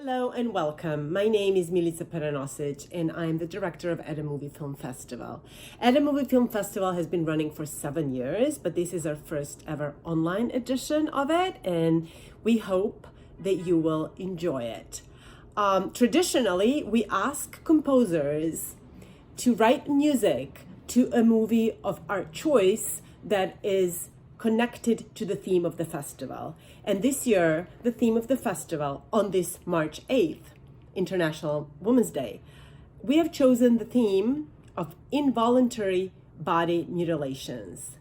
Hello and welcome. My name is Milica Paranosic and I'm the director of AddAMovie Film Festival. AddAMovie Film Festival has been running for 7 years, but this is our first ever online edition of it, and we hope that you will enjoy it. Traditionally, we ask composers to write music to a movie of our choice that is connected to the theme of the festival. And this year, the theme of the festival on this March 8th, International Women's Day, we have chosen the theme of involuntary body mutilations.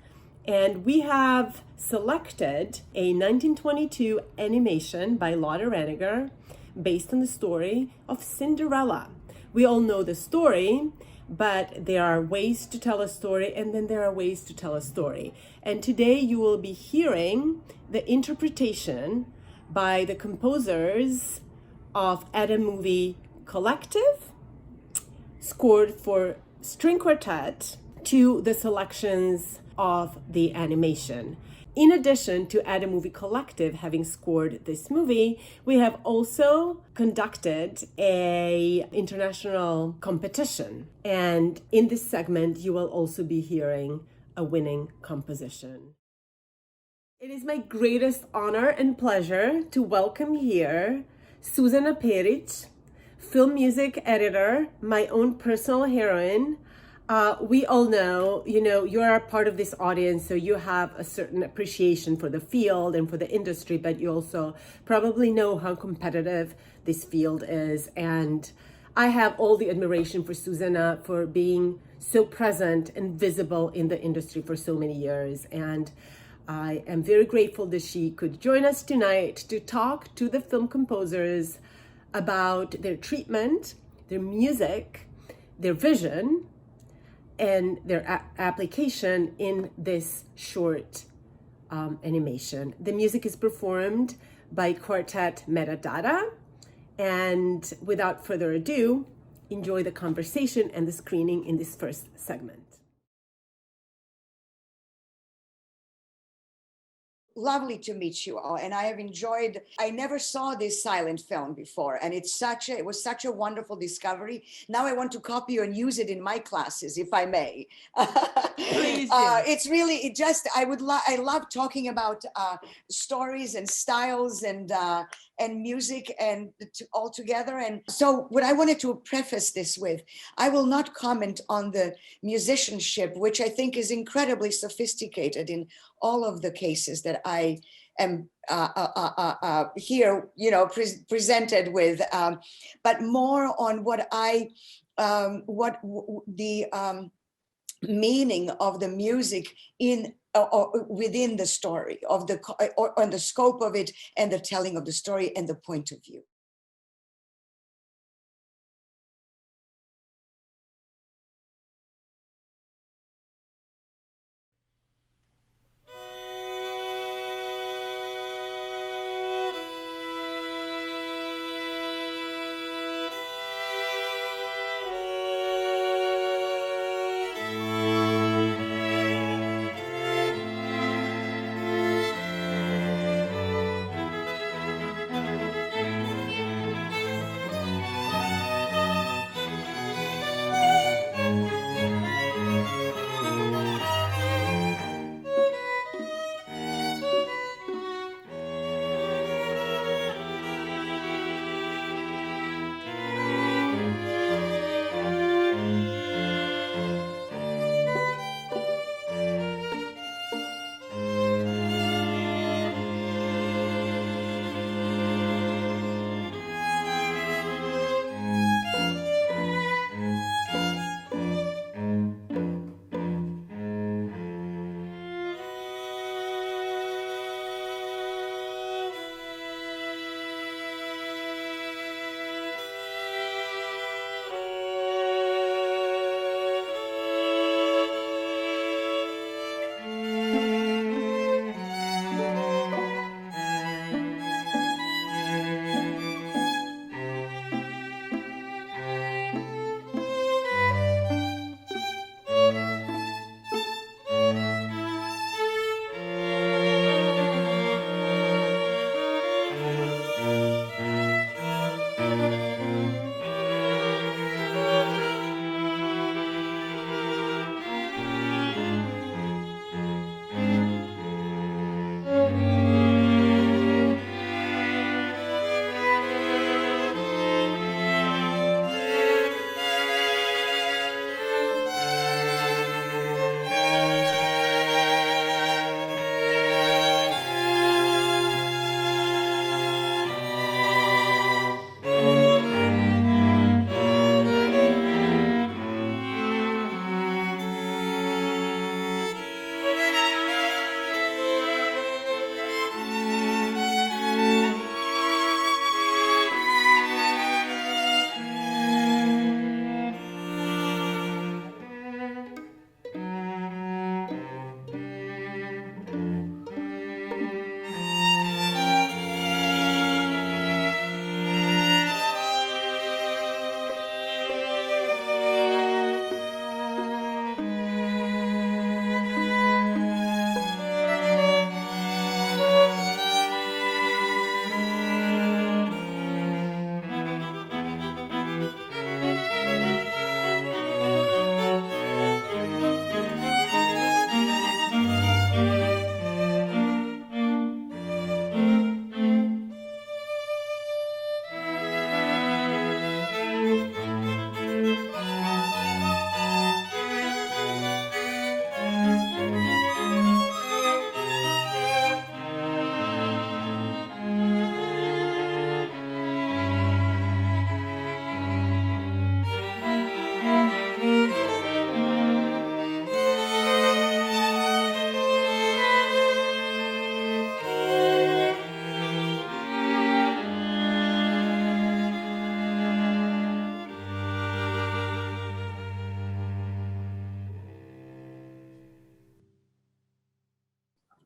And we have selected a 1922 animation by Lotte Reniger based on the story of Cinderella. We all know the story, but there are ways to tell a story, and then there are ways to tell a story. And today you will be hearing the interpretation by the composers of AddAMovie Collective, scored for string quartet, to the selections of the animation. In addition to AddAMovie Collective having scored this movie, we have also conducted a international competition. And in this segment, you will also be hearing a winning composition. It is my greatest honor and pleasure to welcome here Suzana Peric, film music editor, my own personal heroine. We all know, you are a part of this audience, so you have a certain appreciation for the field and for the industry, but you also probably know how competitive this field is. And I have all the admiration for Suzana for being so present and visible in the industry for so many years. And I am very grateful that she could join us tonight to talk to the film composers about their treatment, their music, their vision, and their application in this short animation. The music is performed by quartet Metadata. And without further ado, enjoy the conversation and the screening in this first segment. Lovely to meet you all, and I have enjoyed. I never saw this silent film before, and it was such a wonderful discovery. Now I want to copy and use it in my classes, if I may. Please do. I love talking about stories and styles and music and all together. And so what I wanted to preface this with, I will not comment on the musicianship, which I think is incredibly sophisticated in all of the cases that I am here, presented with, but more on what the meaning of the music in or within the story of on the scope of it and the telling of the story and the point of view.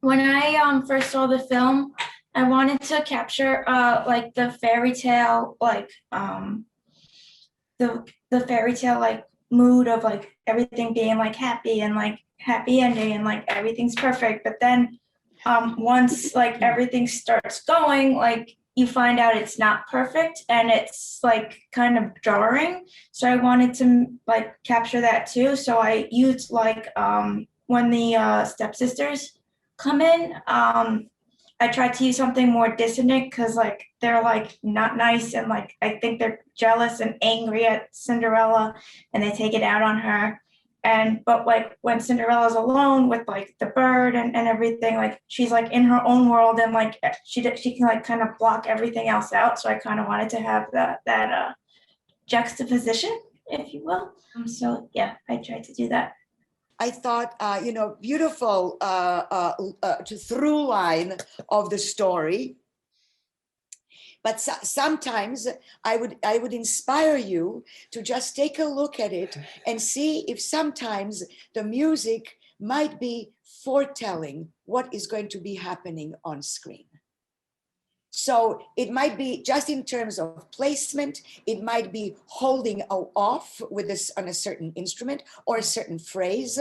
when I first saw the film, I wanted to capture like the fairy tale, like the fairy tale like mood of like everything being like happy and like happy ending and like everything's perfect. But then once like everything starts going, like you find out it's not perfect and it's like kind of jarring. So I wanted to like capture that too. So I used like when the stepsisters come in, I tried to use something more dissonant because like they're like not nice and like I think they're jealous and angry at Cinderella and they take it out on her. And but like when Cinderella's alone with like the bird and everything, like she's like in her own world and like she can like kind of block everything else out. So I kind of wanted to have that juxtaposition, if you will. So yeah, I tried to do that. I thought, beautiful through line of the story. But sometimes I would inspire you to just take a look at it and see if sometimes the music might be foretelling what is going to be happening on screen. So it might be just in terms of placement, it might be holding off with this on a certain instrument or a certain phrase,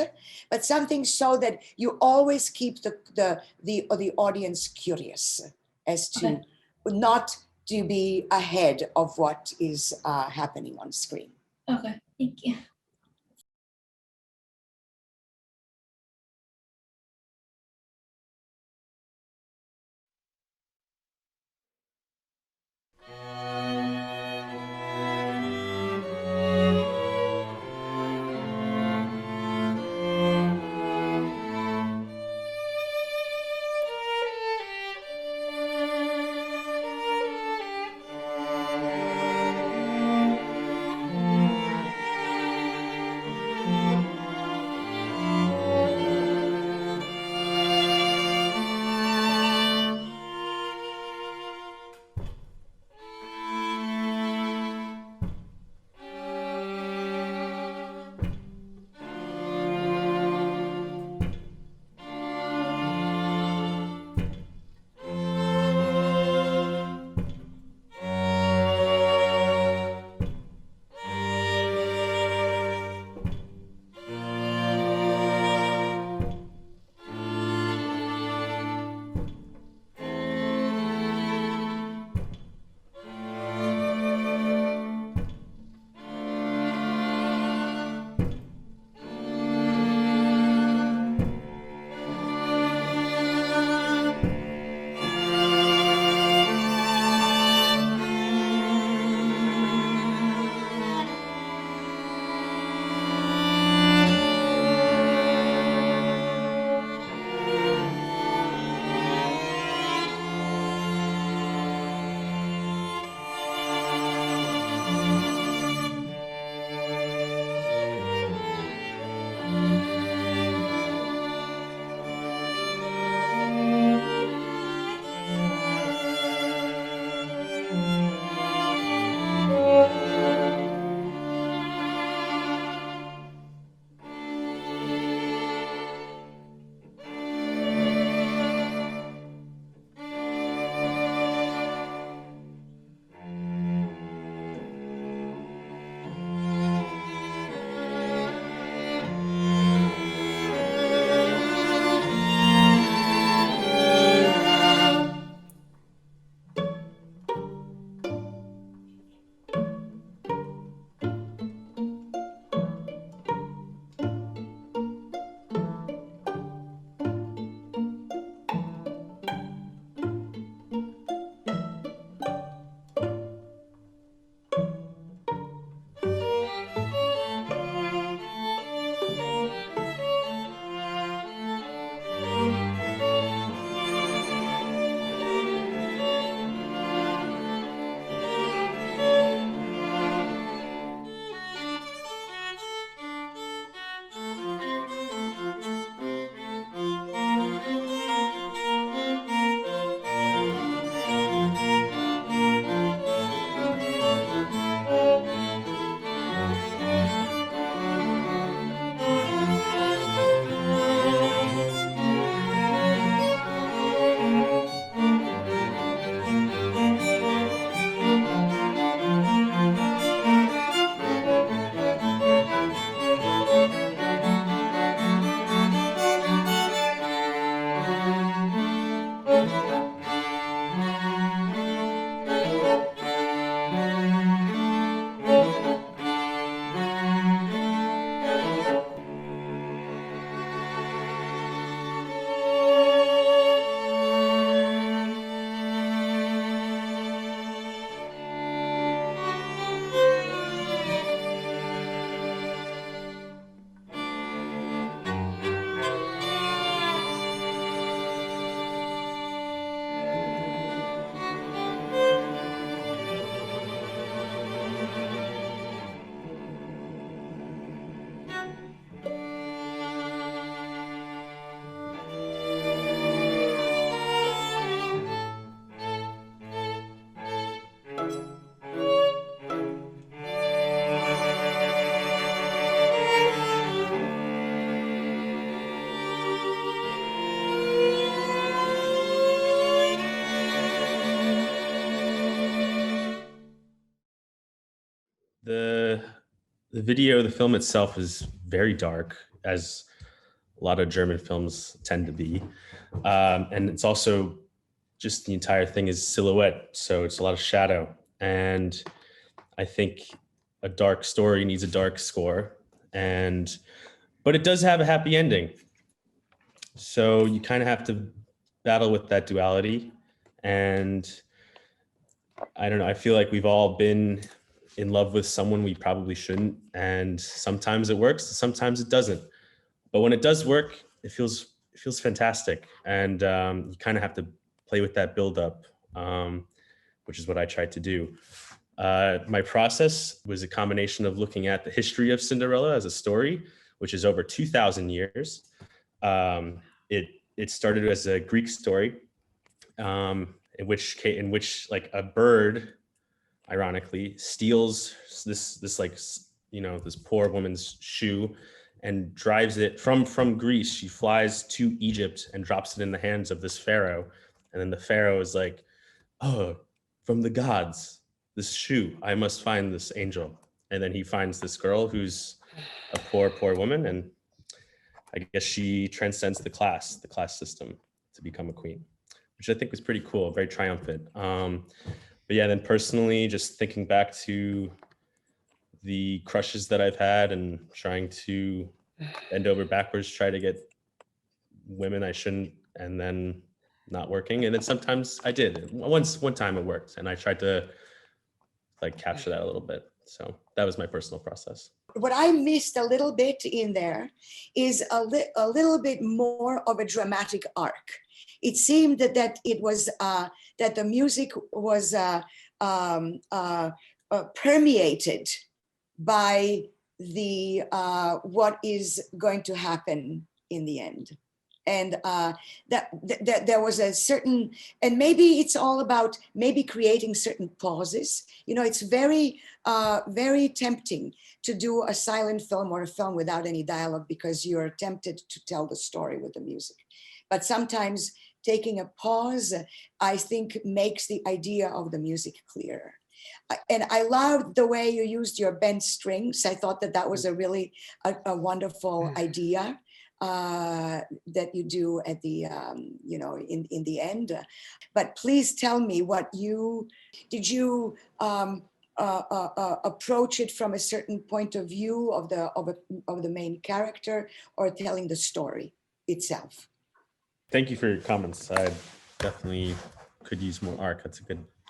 but something so that you always keep the audience curious as to not to be ahead of what is happening on screen. Okay, thank you. the film itself is very dark, as a lot of German films tend to be. And it's also just the entire thing is silhouette. So it's a lot of shadow. And I think a dark story needs a dark score. But it does have a happy ending. So you kind of have to battle with that duality. And I don't know, I feel like we've all been in love with someone we probably shouldn't. And sometimes it works, sometimes it doesn't. But when it does work, it feels fantastic. And you kind of have to play with that buildup, which is what I tried to do. My process was a combination of looking at the history of Cinderella as a story, which is over 2,000 years. It started as a Greek story, in which like a bird, ironically, steals this like, you know, this poor woman's shoe and drives it from Greece. She flies to Egypt and drops it in the hands of this pharaoh. And then the pharaoh is like, oh, from the gods, this shoe, I must find this angel. And then he finds this girl who's a poor woman. And I guess she transcends the class system to become a queen, which I think was pretty cool, very triumphant. But yeah, then personally, just thinking back to the crushes that I've had and trying to bend over backwards, try to get women I shouldn't, and then not working. And then sometimes I did. One time it worked, and I tried to like capture that a little bit. So that was my personal process. What I missed a little bit in there is a little bit more of a dramatic arc. It seemed that it was that the music was permeated by the what is going to happen in the end. And that there was a certain, and maybe it's all about maybe creating certain pauses. You know, it's very tempting to do a silent film or a film without any dialogue because you're tempted to tell the story with the music. But sometimes taking a pause, I think, makes the idea of the music clearer. And I loved the way you used your bent strings. I thought that was a really a wonderful idea. That you do at the you know, in the end. But please tell me did you approach it from a certain point of view of the main character, or telling the story itself? Thank you for your comments. I definitely could use more arc. That's a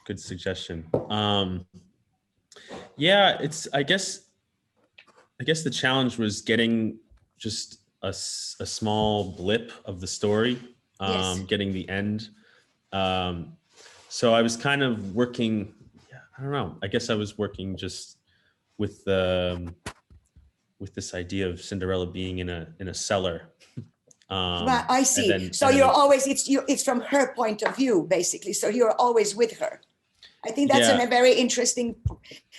good suggestion. Yeah, I guess the challenge was getting just a small blip of the story, Yes. Getting the end. So I was kind of working, I don't know, I guess I was working just with this idea of Cinderella being in a cellar. But I see. So you're always, it's from her point of view, basically. So you're always with her. I think that's a very interesting,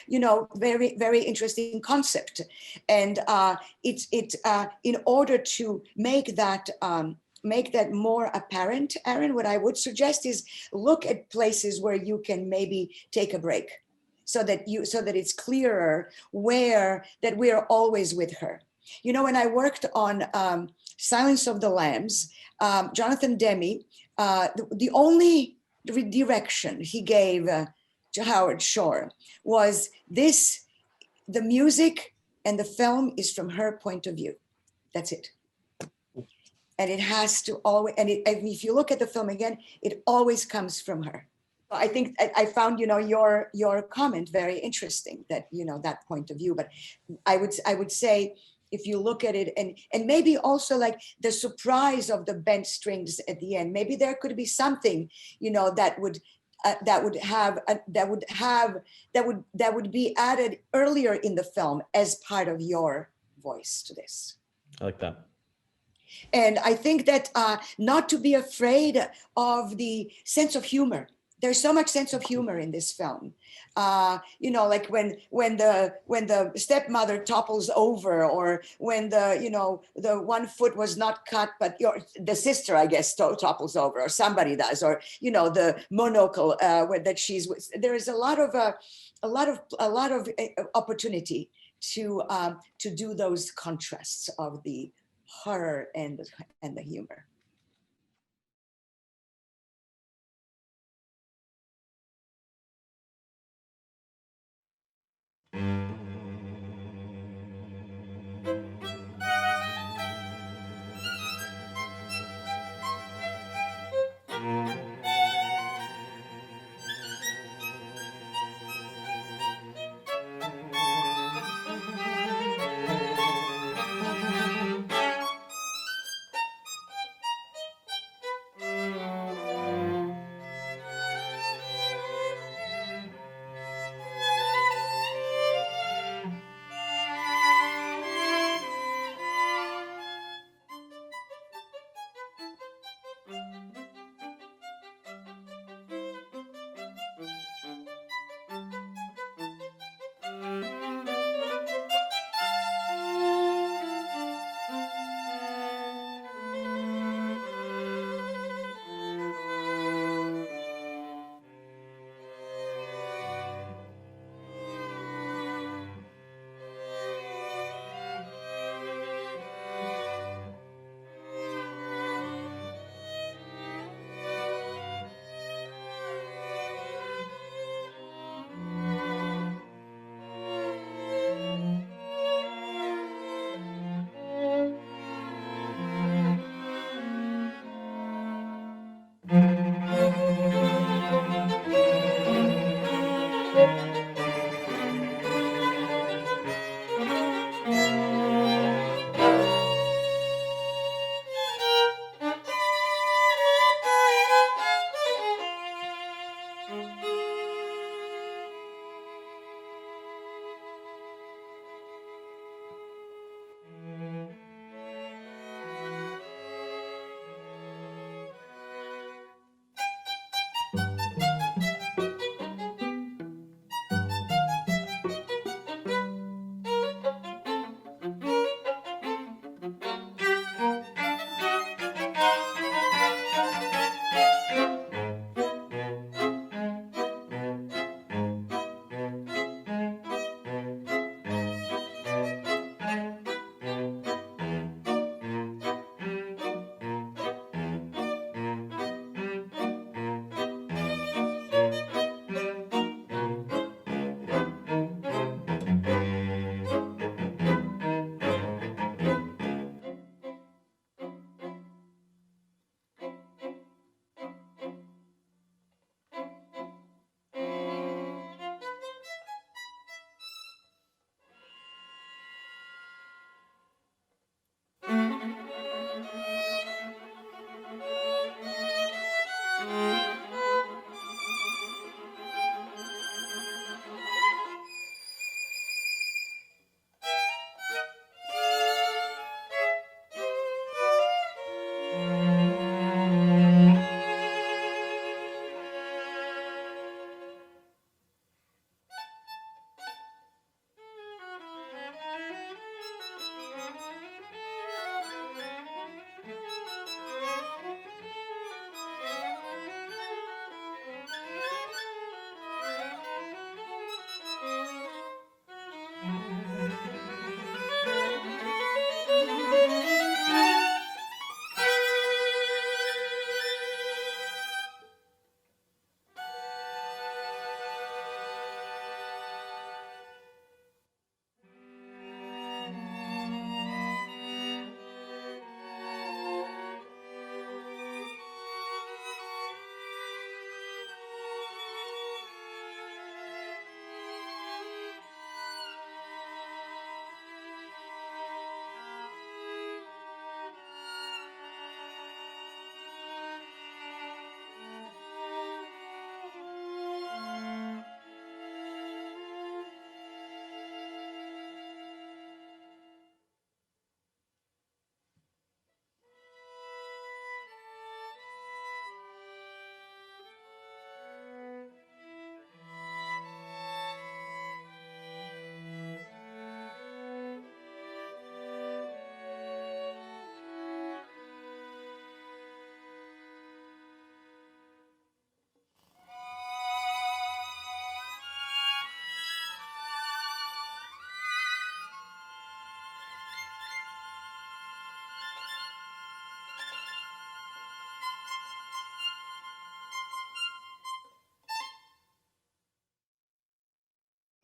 you know, very, very interesting concept. And in order to make that more apparent, Aaron, what I would suggest is look at places where you can maybe take a break, so that it's clearer that we are always with her. You know, when I worked on Silence of the Lambs, Jonathan Demme, the only direction he gave to Howard Shore was the music and the film is from her point of view. That's it. And it has to always, and if you look at the film again, it always comes from her. I think I found, you know, your comment very interesting, that, you know, that point of view. But I would say, if you look at it, and maybe also like the surprise of the bent strings at the end, maybe there could be something, you know, that would be added earlier in the film as part of your voice to this. I like that. And I think that not to be afraid of the sense of humor. There's so much sense of humor in this film. You know, like when the stepmother topples over, or when the one foot was not cut, but the sister, I guess, topples over, or somebody does, or, you know, the monocle that she's with. There is a lot of opportunity to do those contrasts of the horror and the humor.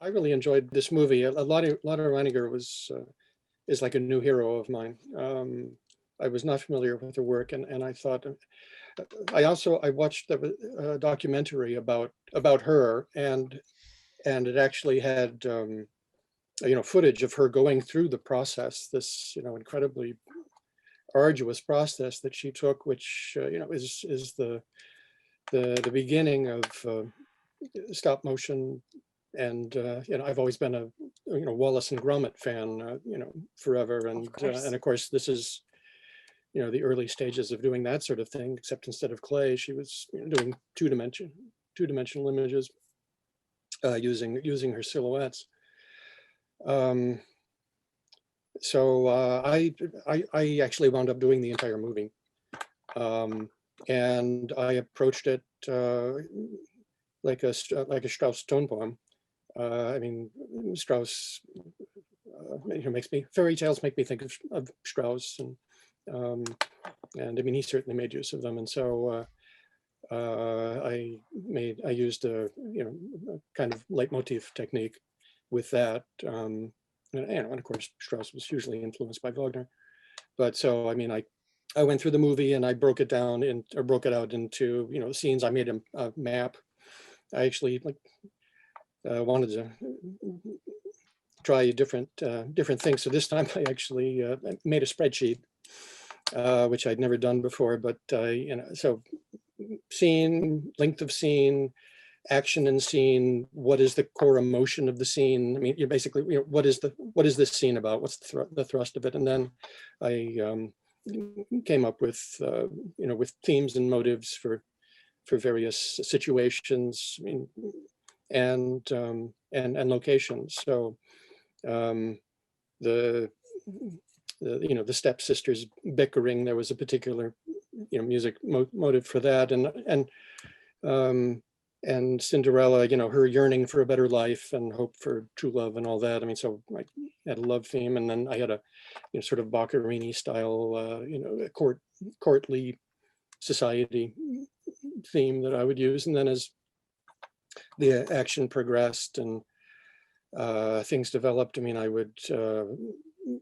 I really enjoyed this movie. Lotte Reiniger is like a new hero of mine. I was not familiar with her work, and I thought, I watched a documentary about her, and it actually had footage of her going through the process, this incredibly arduous process that she took, which is the beginning of stop motion. And I've always been a Wallace and Gromit fan, forever, and of course this is the early stages of doing that sort of thing, except instead of clay, she was doing two-dimensional images using her silhouettes. So I actually wound up doing the entire movie, and I approached it like a Strauss tone poem. I mean, Strauss fairy tales make me think of Strauss, and I mean, he certainly made use of them. And so I used a kind of leitmotif technique with that. And of course, Strauss was hugely influenced by Wagner. But so, I mean, I went through the movie and I broke it out into scenes. I made a map. I actually wanted to try different things. So this time I actually made a spreadsheet, which I'd never done before. But so scene, length of scene, action in scene, what is the core emotion of the scene? I mean, you're basically, what is this scene about? What's the thrust of it? And then I came up with with themes and motives for various situations, I mean, and locations. So the stepsisters bickering, there was a particular music motive for that, and Cinderella, her yearning for a better life and hope for true love and all that. I mean, so I had a love theme, and then I had a sort of Boccherini style, courtly society theme that I would use. And then as the action progressed and things developed, I mean, I would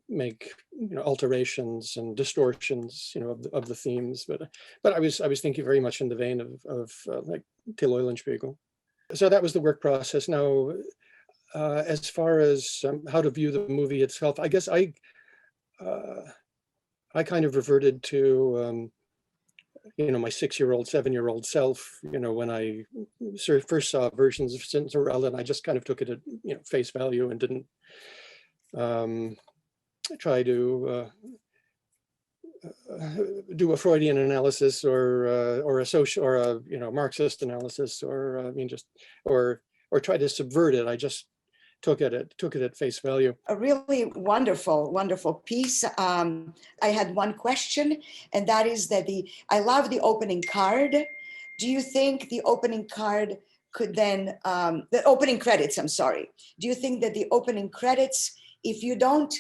make alterations and distortions of the themes, but I was thinking very much in the vein of like Till Eulenspiegel. So that was the work process. Now as far as how to view the movie itself, I guess I kind of reverted to my 6-year-old, 7-year-old self, when I first saw versions of Cinderella, and I just kind of took it at face value and didn't try to do a Freudian analysis or a social or a Marxist analysis, or or try to subvert it. I just took it at face value. A really wonderful, wonderful piece. I had one question, and that is that I love the opening card. Do you think the opening card could then, the opening credits, I'm sorry. Do you think that the opening credits, if you don't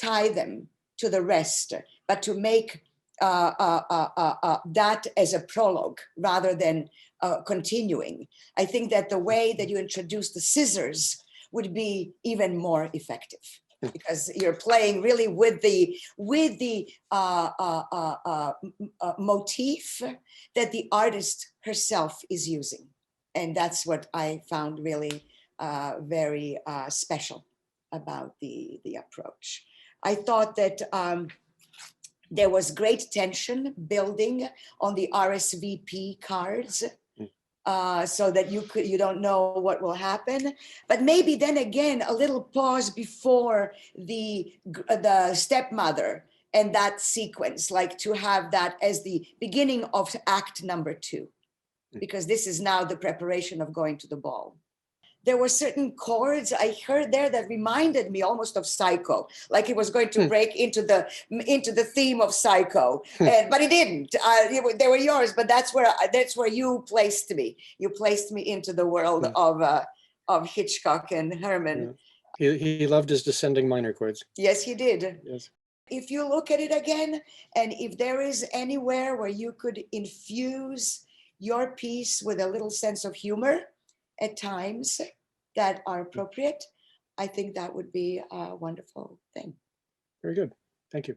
tie them to the rest, but to make that as a prologue rather than continuing, I think that the way that you introduce the scissors would be even more effective, because you're playing really with the motif that the artist herself is using. And that's what I found really very special about the approach. I thought that there was great tension building on the RSVP cards, so that you don't know what will happen. But maybe then again, a little pause before the stepmother and that sequence, like to have that as the beginning of act number 2, because this is now the preparation of going to the ball. There were certain chords I heard there that reminded me almost of Psycho, like it was going to break into the theme of Psycho, but it didn't. They were yours, but that's where you placed me. You placed me into the world of Hitchcock and Herman. Yeah. He loved his descending minor chords. Yes, he did. Yes. If you look at it again, and if there is anywhere where you could infuse your piece with a little sense of humor at times, that are appropriate, I think that would be a wonderful thing. Very good. Thank you.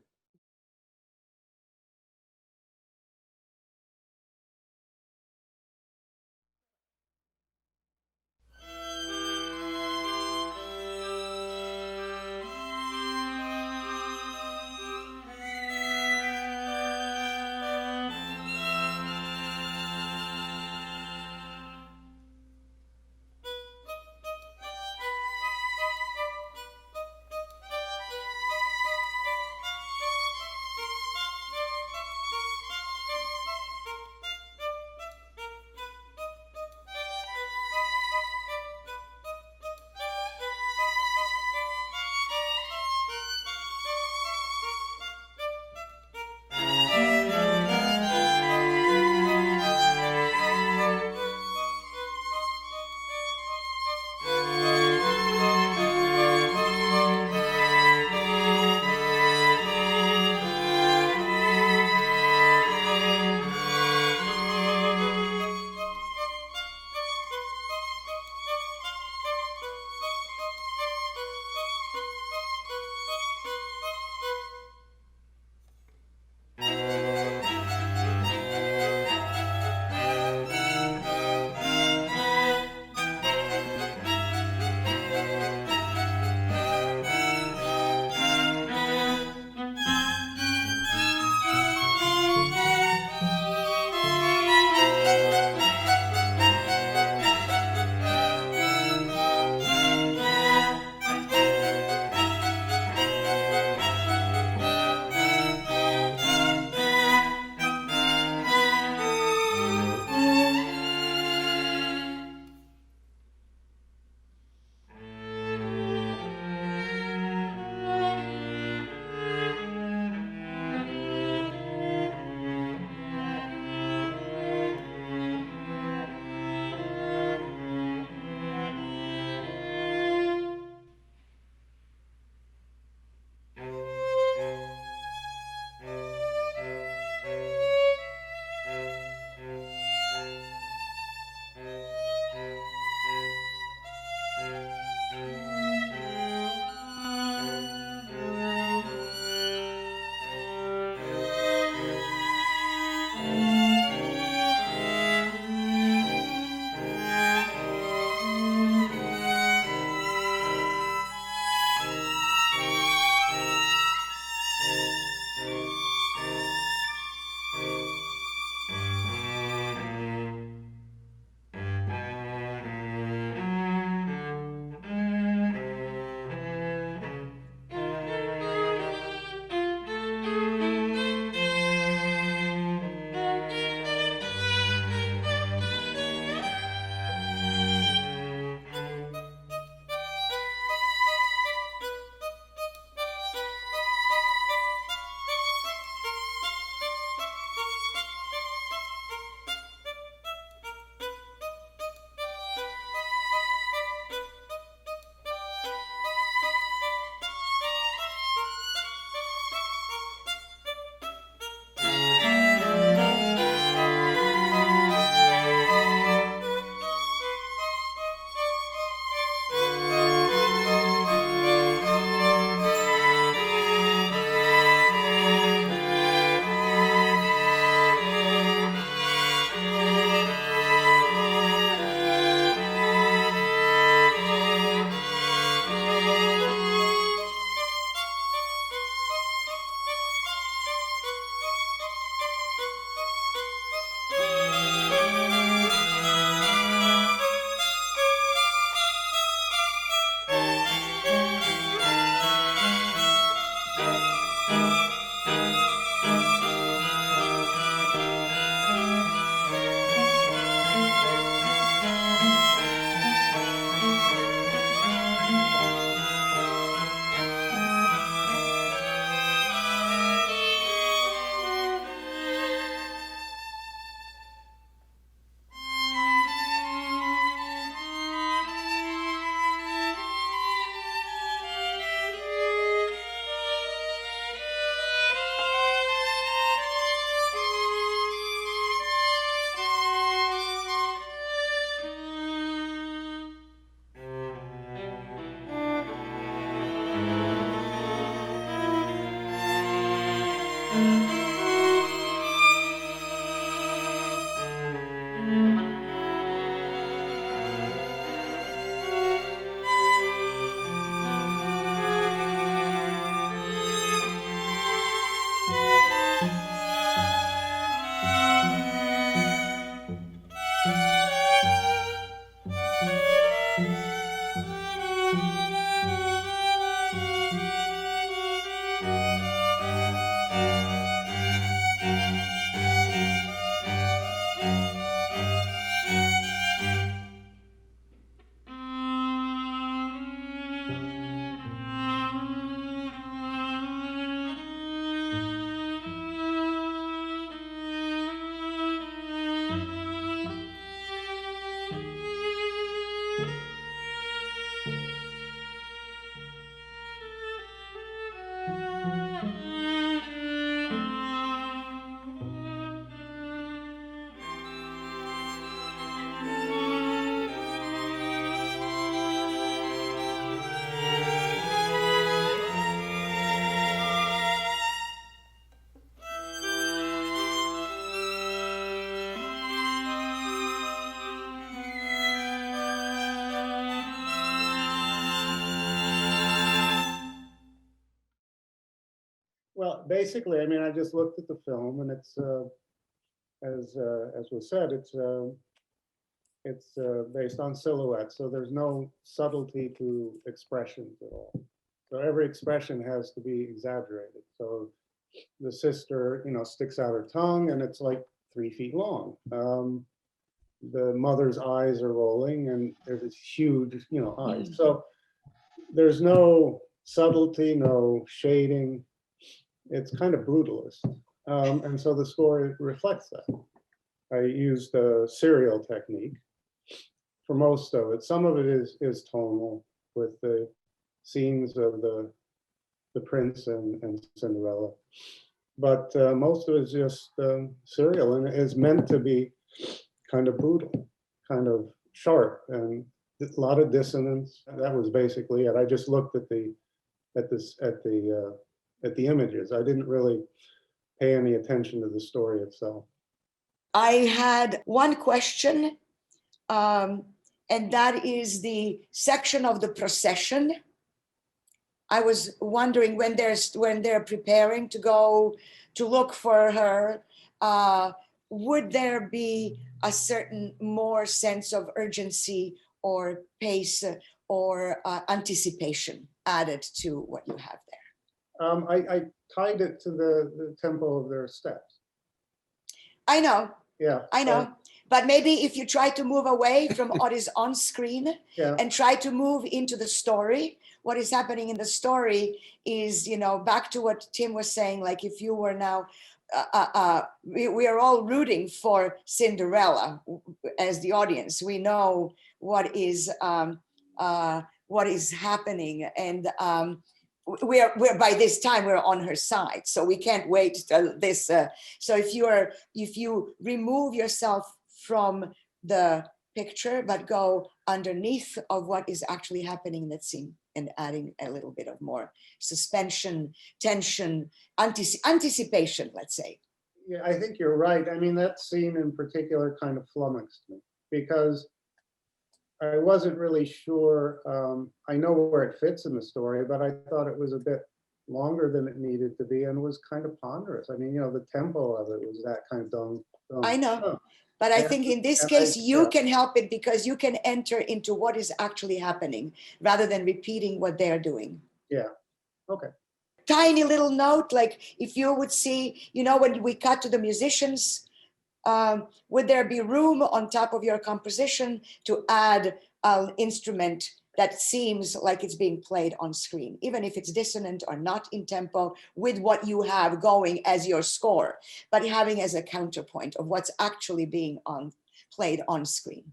basically, I mean, I just looked at the film, and it's as was said, it's based on silhouette, so there's no subtlety to expressions at all. So every expression has to be exaggerated. So the sister, you know, sticks out her tongue, and it's like 3 feet long. The mother's eyes are rolling, and there's this huge, you know, eyes. So there's no subtlety, no shading. It's kind of brutalist. And so the score reflects that. I used a serial technique for most of it. Some of it is tonal with the scenes of the prince and Cinderella. But most of it is just serial, and it is meant to be kind of brutal, kind of sharp, and a lot of dissonance. That was basically it. I just looked at the images. I didn't really pay any attention to the story itself. I had one question, and that is the section of the procession. I was wondering when they're preparing to go to look for her, would there be a certain more sense of urgency or pace or anticipation added to what you have there? I tied it to the tempo of their steps. I know. Yeah. I know. But maybe if you try to move away from what is on screen Yeah. and try to move into the story, what is happening in the story is, you know, back to what Tim was saying, like if you were now, we are all rooting for Cinderella as the audience. We know what is happening, and we're by this time we're on her side, so we can't wait till this. So if you remove yourself from the picture but go underneath of what is actually happening in that scene and adding a little bit of more suspension, tension, anticipation, let's say. Yeah, I think you're right. I mean, that scene in particular kind of flummoxed me because I wasn't really sure. I know where it fits in the story, but I thought it was a bit longer than it needed to be and was kind of ponderous. I mean, you know, the tempo of it was that kind of dum. I know. But I think in this case, you can help it because you can enter into what is actually happening rather than repeating what they're doing. Yeah. Okay. Tiny little note, like if you would see, you know, when we cut to the musicians, would there be room on top of your composition to add an instrument that seems like it's being played on screen, even if it's dissonant or not in tempo with what you have going as your score, but having as a counterpoint of what's actually being played on screen?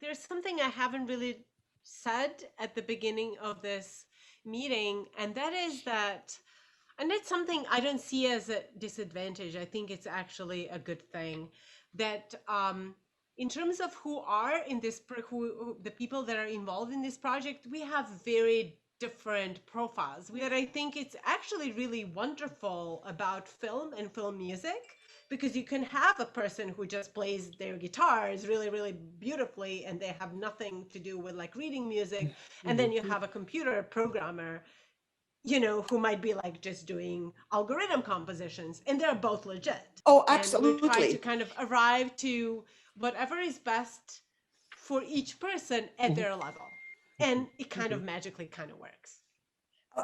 There's something I haven't really said at the beginning of this meeting, and that is that, and it's something I don't see as a disadvantage. I think it's actually a good thing that in terms of who are in this, who the people that are involved in this project, we have very different profiles. That I think it's actually really wonderful about film and film music, because you can have a person who just plays their guitars really, really beautifully, and they have nothing to do with like reading music. And then you have a computer programmer, you know, who might be like just doing algorithm compositions, and they're both legit. Oh, And absolutely. we try to kind of arrive to whatever is best for each person at their level. And it kind of magically kind of works.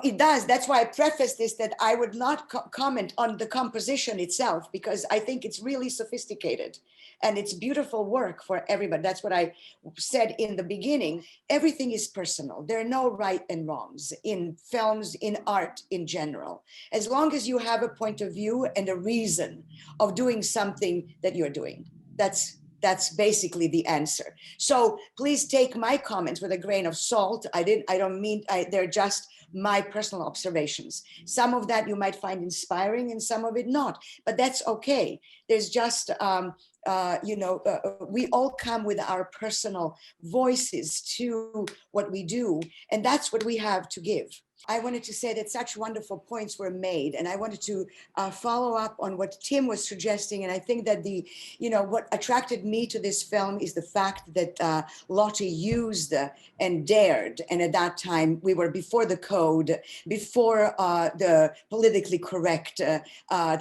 It does. That's why I prefaced this, that I would not comment on the composition itself, because I think it's really sophisticated and it's beautiful work for everybody. That's what I said in the beginning. Everything is personal. There are no right and wrongs in films, in art in general. As long as you have a point of view and a reason of doing something that you're doing, that's basically the answer. So please take my comments with a grain of salt. They're just my personal observations. Some of that you might find inspiring and some of it not, but that's okay. There's just, we all come with our personal voices to what we do, and that's what we have to give. I wanted to say that such wonderful points were made, and I wanted to follow up on what Tim was suggesting. And I think that what attracted me to this film is the fact that Lotte used and dared, and at that time we were before the code, before the politically correct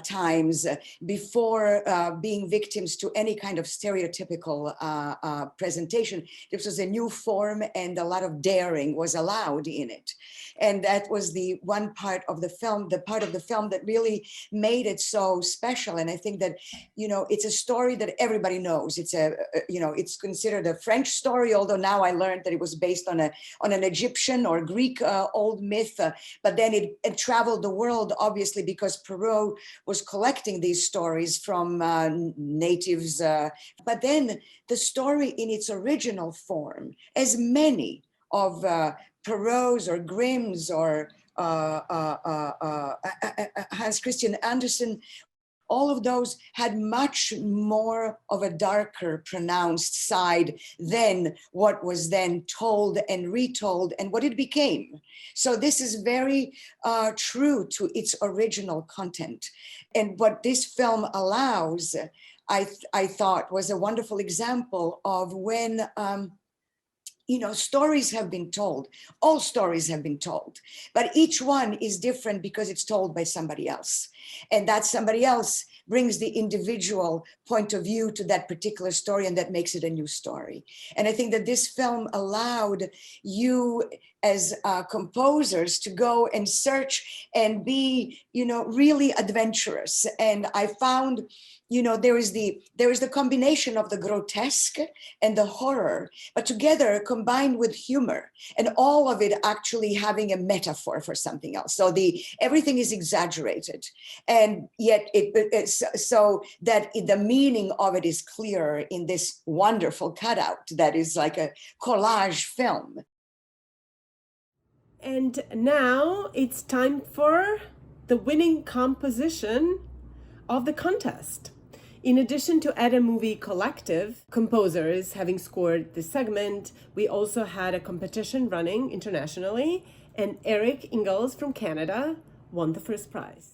times, before being victims to any kind of stereotypical presentation. This was a new form, and a lot of daring was allowed in it. And that was the one part of the film, that really made it so special. And I think that, it's a story that everybody knows. It's it's considered a French story, although now I learned that it was based on an Egyptian or Greek old myth. But then it traveled the world, obviously, because Perrault was collecting these stories from natives. But then the story in its original form, as many of Perrault's or Grimm's or Hans Christian Andersen, all of those had much more of a darker, pronounced side than what was then told and retold and what it became. So this is very true to its original content. And what this film allows, I thought, was a wonderful example of when stories have been told. All stories have been told, but each one is different because it's told by somebody else. And that somebody else brings the individual point of view to that particular story, and that makes it a new story. And I think that this film allowed you as composers to go and search and be, really adventurous. And I found, there is the combination of the grotesque and the horror, but together combined with humor, and all of it actually having a metaphor for something else. So everything is exaggerated, and yet it's so that the meaning of it is clear in this wonderful cutout that is like a collage film. And now it's time for the winning composition of the contest. In addition to AddAMovie Collective composers having scored this segment, we also had a competition running internationally, and Erik Ingalls from Canada won the first prize.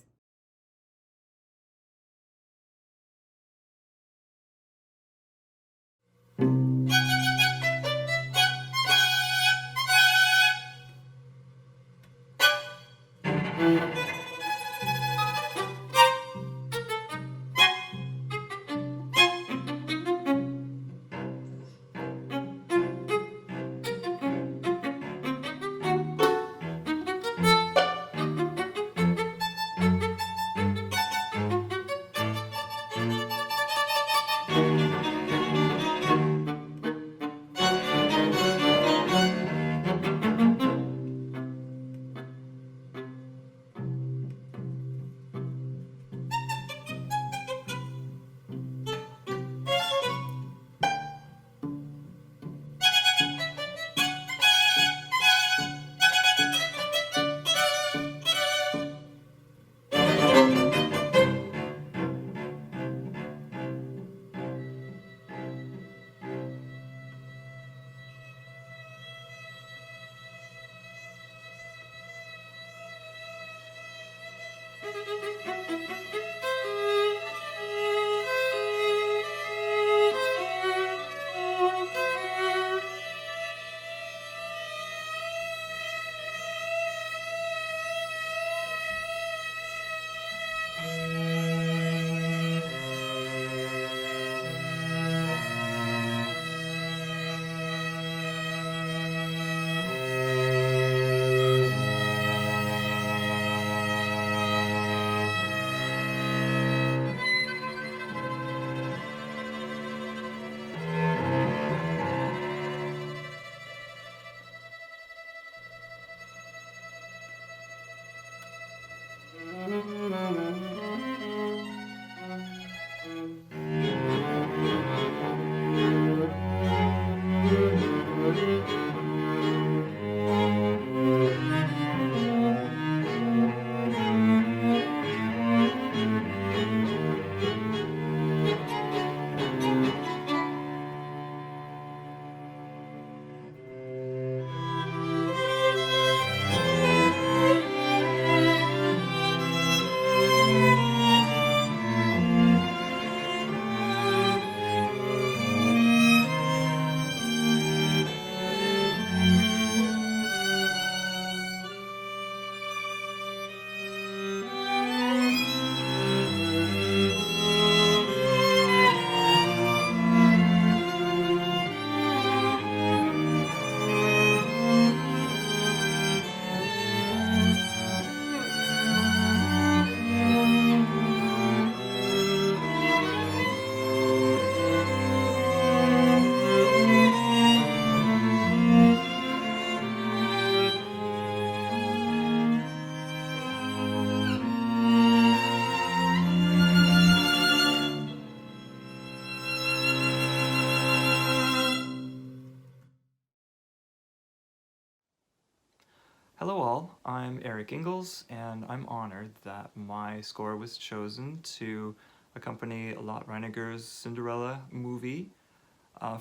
Hello all, I'm Erik Ingalls, and I'm honored that my score was chosen to accompany Lot Reiniger's Cinderella movie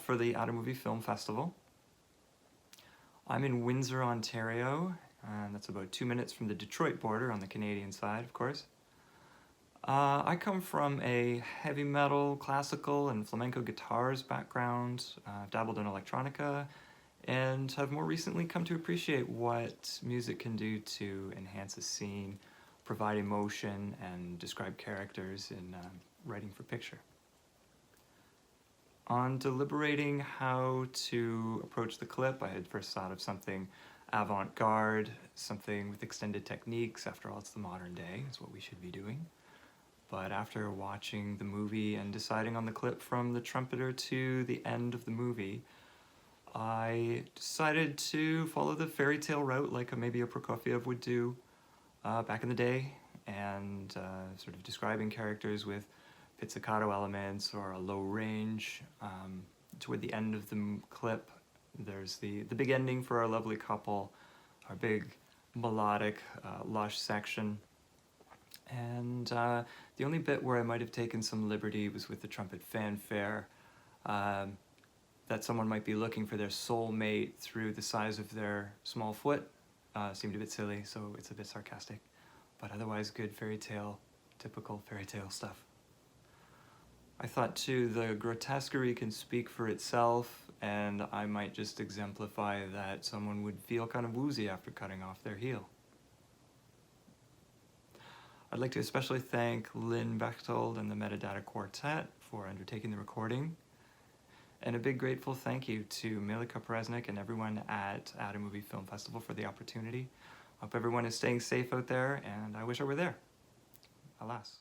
for the AddAMovie Film Festival. I'm in Windsor, Ontario, and that's about 2 minutes from the Detroit border on the Canadian side, of course. I come from a heavy metal, classical, and flamenco guitars background. I've dabbled in electronica, and have more recently come to appreciate what music can do to enhance a scene, provide emotion, and describe characters in writing for picture. On deliberating how to approach the clip, I had first thought of something avant-garde, something with extended techniques. After all, it's the modern day, is what we should be doing. But after watching the movie and deciding on the clip from the trumpeter to the end of the movie, I decided to follow the fairy tale route like maybe a Prokofiev would do back in the day, and sort of describing characters with pizzicato elements or a low range. Toward the end of the clip, there's the big ending for our lovely couple, our big melodic, lush section. And the only bit where I might have taken some liberty was with the trumpet fanfare. That someone might be looking for their soulmate through the size of their small foot seemed a bit silly, so it's a bit sarcastic. But otherwise good fairy tale, typical fairy tale stuff. I thought too, the grotesquerie can speak for itself, and I might just exemplify that someone would feel kind of woozy after cutting off their heel. I'd like to especially thank Lynn Bechtold and the Metadata Quartet for undertaking the recording. And a big grateful thank you to Milica Paranosic and everyone at AddAMovie Film Festival for the opportunity. Hope everyone is staying safe out there, and I wish I were there. Alas.